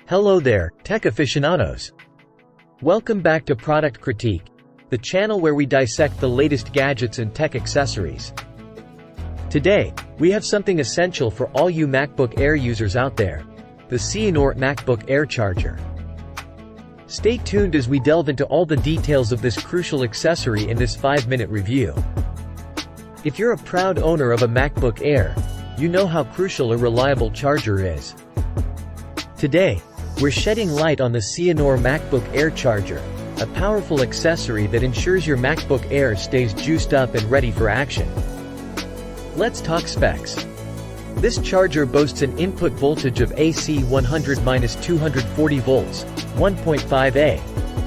Hello there, tech aficionados. Welcome back to Product Critique, the channel where we dissect the latest gadgets and tech accessories. Today, we have something essential for all you MacBook Air users out there: the Sionor MacBook Air charger. Stay tuned as we delve into all the details of this crucial accessory in this 5-minute review. If you're a proud owner of a MacBook Air, you know how crucial a reliable charger is. Today, we're shedding light on the Sionor MacBook Air charger, a powerful accessory that ensures your MacBook Air stays juiced up and ready for action. Let's talk specs. This charger boasts an input voltage of AC 100-240 volts, 1.5A,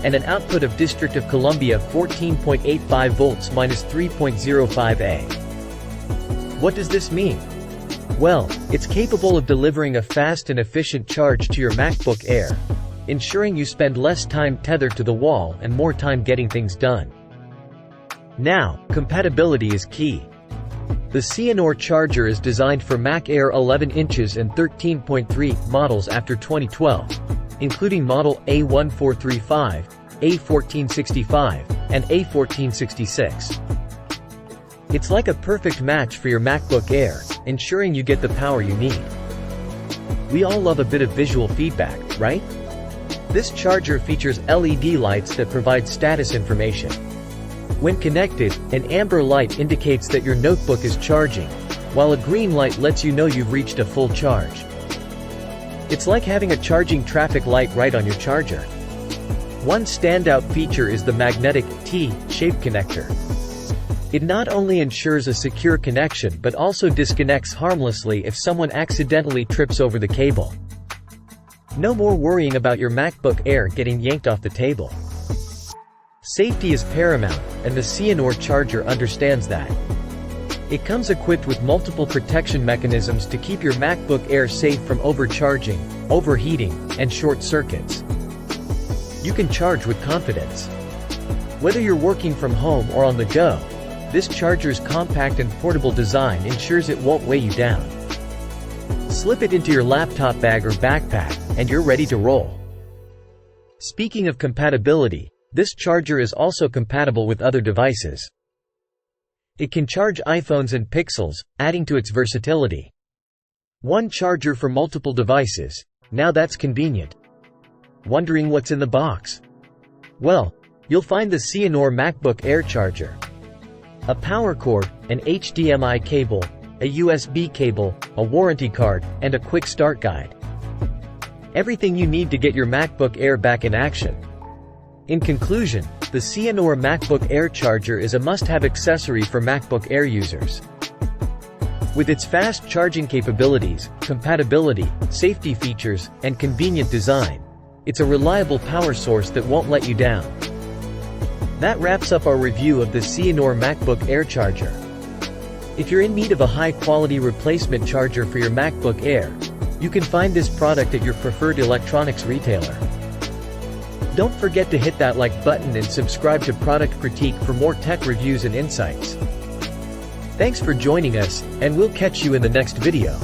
and an output of District of Columbia 14.85 volts -3.05A. What does this mean? Well, it's capable of delivering a fast and efficient charge to your MacBook Air, ensuring you spend less time tethered to the wall and more time getting things done. Now, compatibility is key. The Sionor charger is designed for Mac Air 11 inches and 13.3 models after 2012, including model A1435, A1465, and A1466. It's like a perfect match for your MacBook Air, ensuring you get the power you need. We all love a bit of visual feedback, right? This charger features LED lights that provide status information. When connected, an amber light indicates that your notebook is charging, while a green light lets you know you've reached a full charge. It's like having a charging traffic light right on your charger. One standout feature is the magnetic T-shaped connector. It not only ensures a secure connection but also disconnects harmlessly if someone accidentally trips over the cable. No more worrying about your MacBook Air getting yanked off the table. Safety is paramount, and the Sionor charger understands that. It comes equipped with multiple protection mechanisms to keep your MacBook Air safe from overcharging, overheating, and short circuits. You can charge with confidence. Whether you're working from home or on the go, this charger's compact and portable design ensures it won't weigh you down. Slip it into your laptop bag or backpack, and you're ready to roll. Speaking of compatibility, this charger is also compatible with other devices. It can charge iPhones and Pixels, adding to its versatility. One charger for multiple devices. Now that's convenient. Wondering what's in the box? Well, you'll find the Sionor MacBook Air charger. A power cord, an HDMI cable, a USB cable, a warranty card, and a quick start guide. Everything you need to get your MacBook Air back in action. In conclusion, the Sionor MacBook Air charger is a must-have accessory for MacBook Air users. With its fast charging capabilities, compatibility, safety features, and convenient design, it's a reliable power source that won't let you down. That wraps up our review of the Sionor MacBook Air charger. If you're in need of a high-quality replacement charger for your MacBook Air, you can find this product at your preferred electronics retailer. Don't forget to hit that like button and subscribe to Product Critique for more tech reviews and insights. Thanks for joining us, and we'll catch you in the next video.